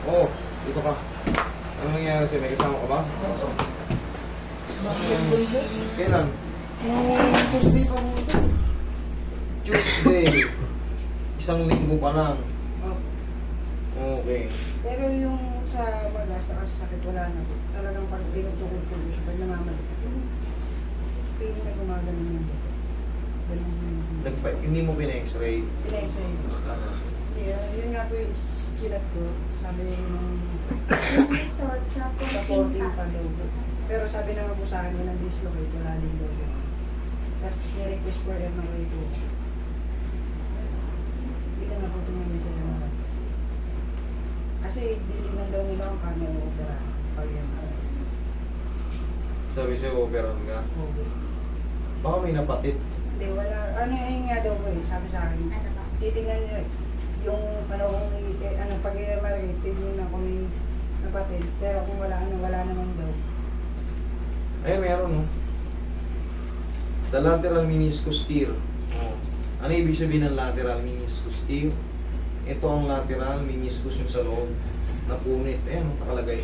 Oo, dito ka. Ano nangyayari sa'yo? May kasama ka ba? Kailan? Nung Tuesday pa mo ito. Tuesday. Isang linggo pa lang. Oh. Okay. Pero yung sa maga, sa sakit, wala na po. Talagang pag tinutukod ko siya, pag namamalit. Piling na gumagano yung buto. Ganun yung Hindi mo pina-x-ray. pinay-say. Yun nga po yung kinat ko. Sabi nung Resort sa sa 14 pa daw. Pero sabi naman po sa akin, walang dislocate, wala din daw yun. Tapos nirequest for MRI po. Hindi ka na po tingnan sa MRI. Kasi titignan daw nila kung paano opera pag MRI. Sabi sa'yo, operahan ka. Okay. Baka may napatid. Hindi, wala. Ano yun nga daw po eh, sabi sa akin. Ano ba? Titignan nila yung panahon pag MRI, tignan na kung may napatid. Pero kung wala, wala naman daw. Ayun, meron, no? The lateral meniscus tear. Oh. Ano ibig sabihin ng lateral meniscus tear? Ito ang lateral meniscus yung sa loob. Napunit. Ayan, nakalagay.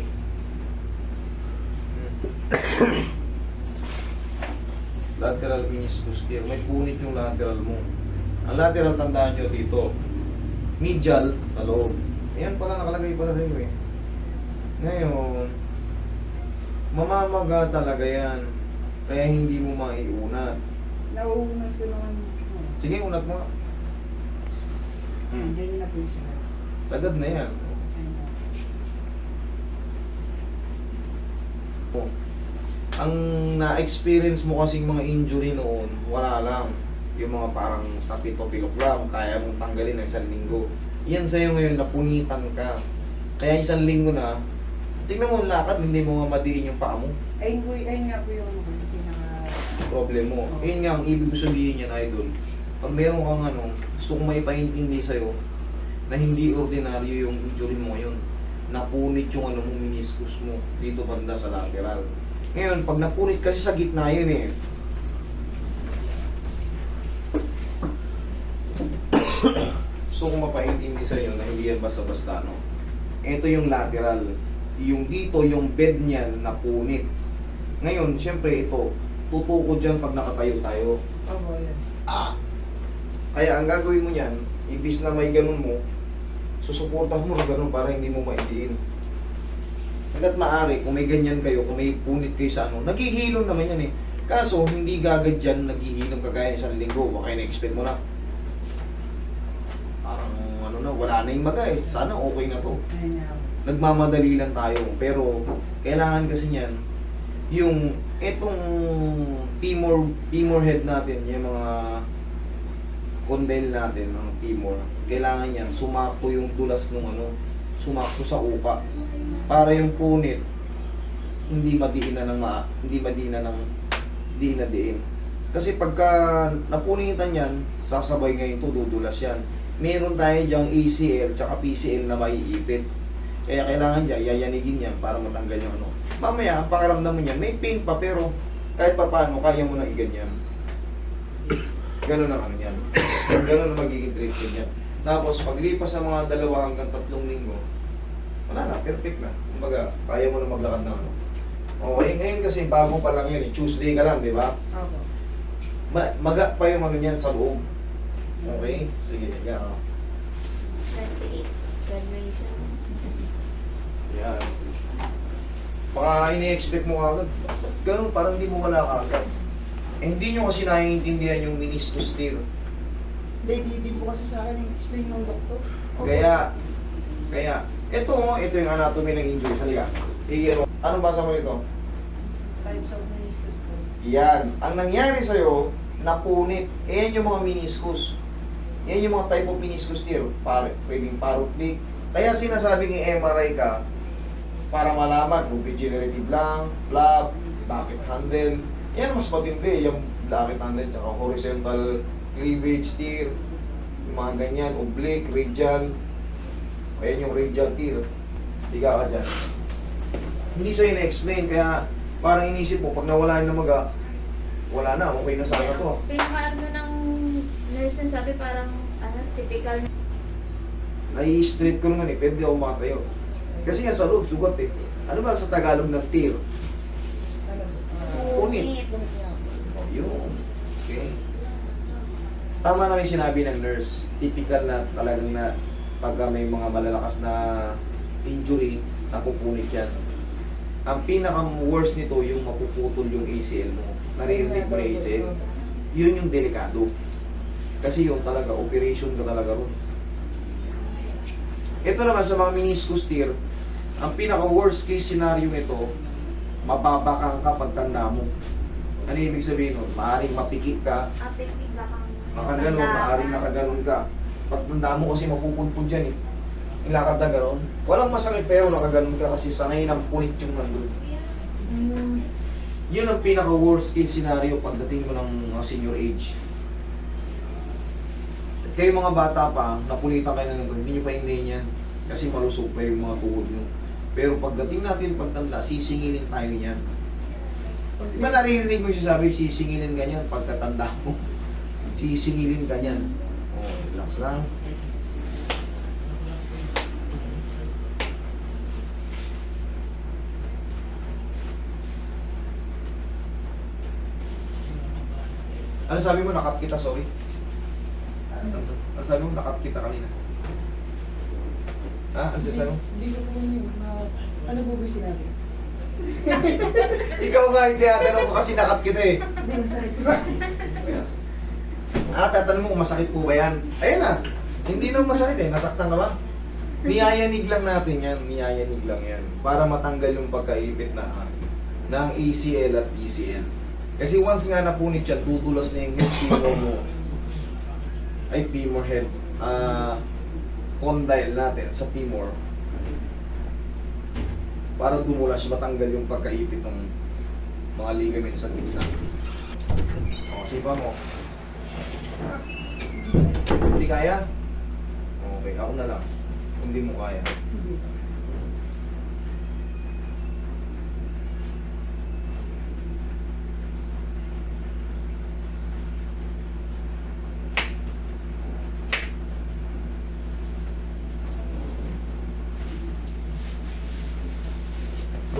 Lateral meniscus tear. May punit yung lateral mo. Ang lateral, tandaan nyo dito. Medial, sa loob. Ayan pala, nakalagay pala sa iyo eh. Ngayon, mamamaga talaga yan. Kaya hindi mo maiunat. Nauunat ko naman. Sige, unat mo. Hindi nyo na po siya. Sagad na yan. Oh. Ang na-experience mo kasing mga injury noon, wala lang. Yung mga parang tapito-pilok lang, kaya mong tanggalin ng isang linggo. Yan sa'yo ngayon, napunitan ka. Kaya isang linggo na, tingnan mo ang lakad, hindi mo nga madiin yung paa mo. Ayun nga po yung pinaka... Problem mo. Yun nga, ang ibig sabihin yan, idol. Pag meron kang ano, gusto kong may paintindi sa'yo, na hindi ordinaryo yung injury mo ngayon. Napunit yung ano mo, meniscus mo, dito banda sa lateral. Ngayon, pag napunit kasi sa gitna yun eh. Gusto kong mapaintindi sa'yo na hindi yan basta-basta, no? Ito yung lateral. Yung dito, yung bed niyan, napunit. Ngayon, syempre ito, tutukod dyan pag nakatayo tayo. Opo, yan. Kaya ang gagawin mo niyan, ibis na may ganun mo, susuportahan mo na ganun para hindi mo maidiin. Hanggat maaari, kung may ganyan kayo, kung may punit kayo sa ano, naghihilom naman yan eh. Kaso, hindi gagad dyan naghihilom kagaya ng isang linggo. Baka na-expect mo na. Parang ano na, wala na yung maga eh. Sana okay na to. Ayun nga po. Nagmamadali lang tayo. Pero, kailangan kasi niyan, yung etong femur head natin, yung mga condyle natin, ng femur, kailangan yan, sumakto yung dulas ng ano, sumakto sa uka. Para yung punit, hindi madiin. Kasi pagka napunitan yan, sasabay ngayon to, dudulas yan. Meron tayo dyang ACL tsaka PCL na maiipit. Kaya kailangan dyan, yayanigin yan para matanggal yung ano. Mamaya, ang pakiramdam mo yan, may pain pa pero kahit pa paano, kaya mo na iganyan. Ganun ang ano yan. Ganun ang magiging treatment yan. Tapos, paglipas sa mga 2 hanggang 3 linggo, wala na, perfect na. Kumbaga, kaya mo na maglakad na ano. Okay, ngayon kasi bago pa lang yun, Tuesday ka lang, di ba? Opo. Maga pa yung ano niyan sa loob. Okay? Sige, yan. 28. Graduation. Yan. Baka ini-expect mo agad. Ganun, parang hindi mo wala agad. Eh, hindi nyo kasi naiintindihan yung meniscus tear. Hindi po kasi sa akin explain ng doktor. Kaya, ito yung anatomy ng injury. Halika. Ano basa mo ito? Types of meniscus to. Yan. Ang nangyari sa'yo, napunit. Yan yung mga meniscus. Yan yung mga type of meniscus tear. Pwedeng parrot leak. Kaya sinasabing i-MRI ka para malaman kung degenerative lang, flap, bucket handle. Yan mas matindi. Yung bucket handle, tsaka horizontal cleavage tear. Yung mga ganyan, oblique, radial. Ayan yung radial tear. Higa ka dyan. Hindi sa'yo na-explain, kaya parang inisip mo, pag nawala yung namaga, wala na, okay na sana to. Pinaka-ano ng nurse na sabi parang, typical. Nai-street ko naman eh, pwede ako matayo. Kasi nga sa loob, sugat eh. Ano ba sa Tagalog ng tear? Punit. Punit niya. Oh, yun. Okay. Tama na may sinabi ng nurse. Typical na talagang na pagka may mga malalakas na injury, napupunit yan. Ang pinaka-worst nito, yung mapuputol yung ACL mo. Naririnig mo na ACL. Yun yung delikado. Kasi yung talaga, operation ka talaga ron. Ito naman sa mga meniscus tear, ang pinaka-worst case scenario nito, mababakang ka pagtanda mo. Ano ibig sabihin nun? Maaring mapikit ka, Affected ba kang makaganon, maaring nakaganon ka. Pagtanda mo kasi mapupunpun dyan eh. Ilakad na ganon. Walang masakit pero nakaganon ka kasi sanay ng punit yung nandun. Yun ang pinaka-worst case scenario pagdating mo ng senior age. At kayo mga bata pa, napulitan kayo na nandun, hindi nyo pa hindi yan. Kasi malusog pa yung mga tuhod nyo. Pero pagdating natin pagtanda, sisingilin tayo niyan. Di ba naririnig mo siya sabi, sisingilin ka niyan pagkatanda mo. Sisingilin ka niyan. Oh, relax lang. Ano sabi mo, nakat kita, sorry. Ano sabi mo, nakat kita kanina? Ha? Ano sabi mo? Hindi ko po yun. Ano po ba yung sinabi? Ikaw nga hindi tatanong ko kasi nakat kita eh. Hindi, masakit. Tatanong mo kung masakit po ba yan? Ayun na. Hindi naman masakit eh. Nasaktan ka ba? Niyayanig lang natin yan. Niyayanig lang yan. Para matanggal yung pagkaipit na ng ACL at PCL. Kasi once nga napunit yan, tutulas na yung head femur mo. Ay, femur head. Condyle natin sa femur. Para dumulas, matanggal yung pagkaipit ng mga ligaments sa gitna. O, sipa mo. Hindi kaya? Okay, ako na lang. Hindi mo kaya. Hindi.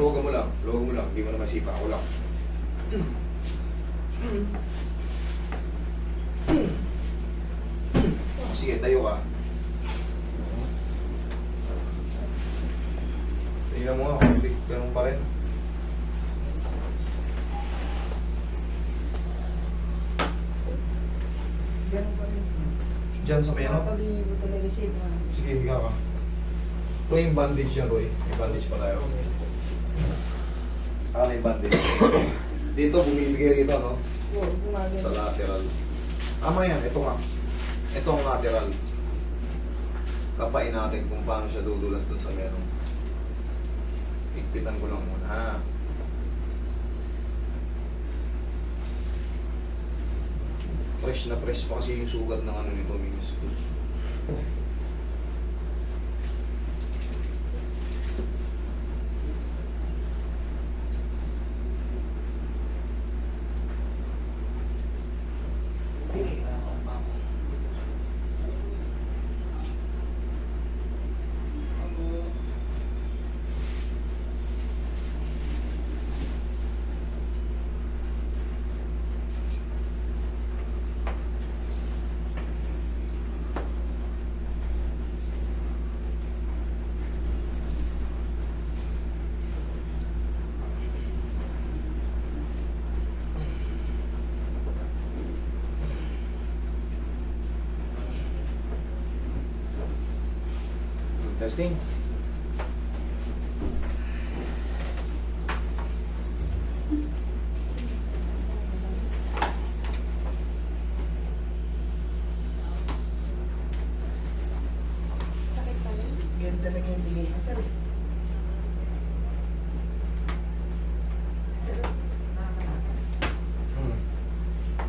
Luwagan mo lang. Luwagan mo lang. Hindi mo na masipa. Ako lang. Sige, tayo ka. Tingnan mo nga. Ganun pa rin. Ganun pa rin. Diyan sa piano. Nakatabi ko talaga siya. Sige, higa ka. Roy, yung bandage yan, Roy. May bandage pa tayo. May bandage. Dito, bumibigay rito, no? Oo, gumagano. Sa lateral. Tama yan, ito ka. Ito ang lateral. Kapain natin kung paano siya dudulas dun sa meron. Ikpitan ko lang muna, ha? Fresh na fresh pa kasi yung sugat ng ano nito, meniscus. Testing. sakit pa rin? Ganun talaga yung bigay niya. Sir,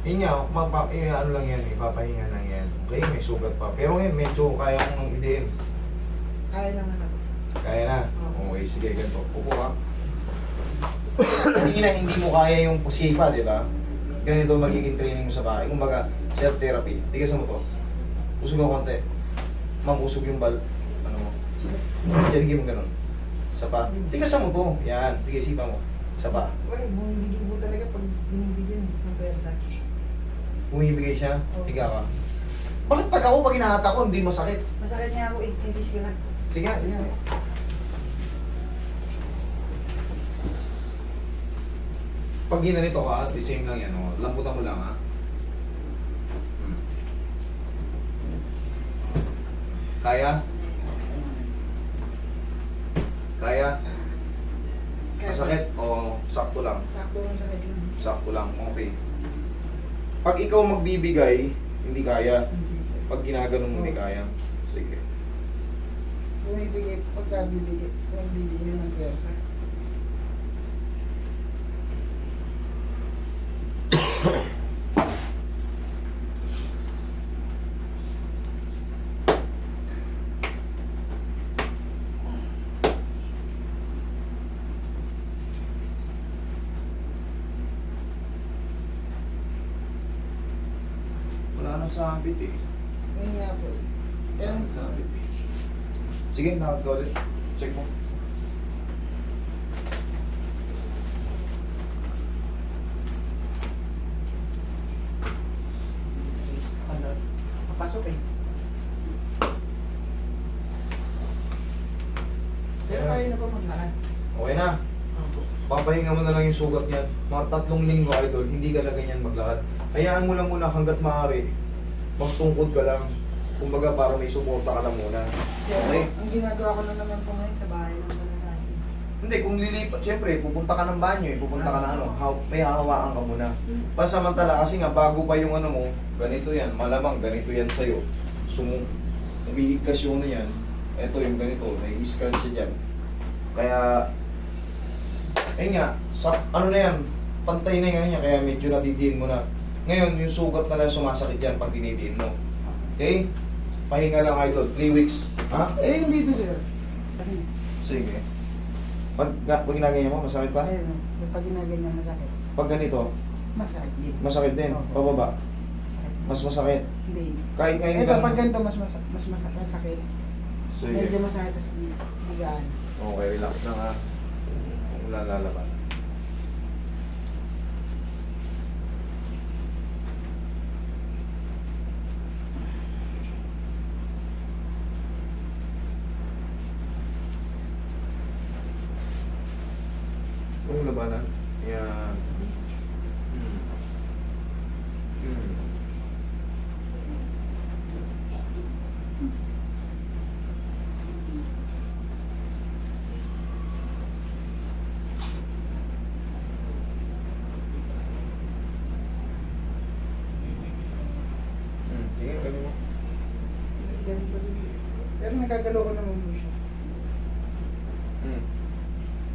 Yun nga, ano lang yan, ipapahinga lang yan. Okay, may sugat pa. Pero ngayon, medyo kaya kong idein. kaya naman ako. Kaya na? Okay, sige, ganito. Upo ka. Hindi na hindi mo kaya yung pusipa, di ba? Ganito magiging training mo sa bahay. Kumbaga, self-therapy. Tigas mo to. Usog ako konti. Ma'am, usog yung bal. Ano mo? Yan, mo ganun. Isa pa. Tigasan mo to. Yan. Sige, sipa mo. Isa pa. Wala, bumibigay po talaga pag binibigyan eh, ng pera. Bumibigay siya. Oo. Higa ka. Bakit pag ako, pag hinahata ko, hindi masakit? Masakit niya ako, 18 days ko na. Sige, sige. Pag ginanito ka, the same lang yan. Oh. Lamputan mo lang, ha? Hmm. Kaya? Kaya? Masakit? O sakto lang? Sakto ang sakit lang. Sakto lang, okay. Pag ikaw magbibigay, hindi kaya. Hindi. Pag ginaganon mo, hindi kaya. Sige. Bumibigay, pagka bibigay, magbibigay ng pera. Wala nang sabit eh. Ngayon nga po eh. Wala Pero, nang sabit eh. Sige, lakad ka ulit. Check mo. ano, papasok eh. Pero kaya na po maglakad. Okay na. Papahinga mo na lang yung sugat niyan. Mga 3 linggo, idol, hindi ka na ganyan maglakad. Hayaan mo lang muna hanggat maaari. Magtungkod ka lang. Kumbaga para may suporta ka lang muna. Okay? Ang ginagawa ko na naman po ngayon sa bahay ng Malalasin. Hindi, kung lilipat, siyempre, pupunta ka ng banyo eh. Pupunta ka ng ano, may hahawaan ka muna. Pansamantala, kasi nga, bago pa yung ano mo, ganito yan, malamang ganito yan sa'yo. Umihigkas yung ano yan. Ito yung ganito, nai-scan siya dyan. Kaya, ayun nga, ano na yan, pantay na yung ano niya, kaya medyo nadidiin mo na. Ngayon, yung sugat na lang sumasakit yan pag dinidiin mo. Okay? Pahinga lang idol, 3 weeks. Ha? Eh, hindi ito sir. Kasi, Sige. Pag ginaganyan mo, masakit ba? ayun, pag ginaganyan masakit. Pag ganito, Masakit din. masakit din. Opo. Pababa. Masakit. Mas masakit. Hindi. Kahit ngayon Ito, pag ganito, mas masakit. Sige. Medyo masakit, tapos bigaan. Okay, relax na ha. Wala lalaban. Kung labanan? Yan. Hmm. Hmm. Sige, gawin mo. Ganun pa din. Pero nagagalaw ko naman mo siya.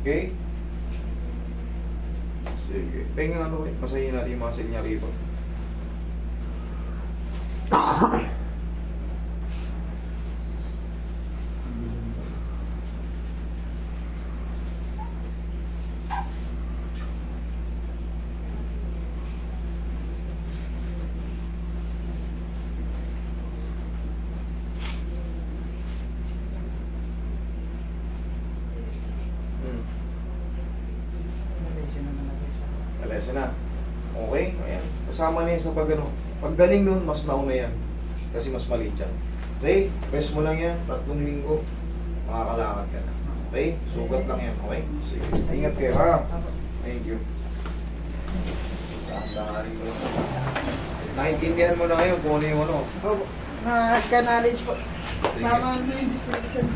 Okay? Sige. Pahinga ano eh. Masahin natin yung muscle niya rito. Malaysia naman ako siya. Alesa na. Okay? Ayan. Kasama na yan sa pag ano. Pag galing nun, mas nauna yan. Kasi mas maliit yan. Okay? Rest mo lang yan. 3 linggo. Makakalakad ka na. Okay? Sugat lang yan. Okay? Sige. Ingat kayo ha. Apo. Thank you. Dahan-dahanin mo lang. Naintindihan mo na ngayon kung ano yung ano. Opo. Na-knowledge po. Sige. Tama mo yung description.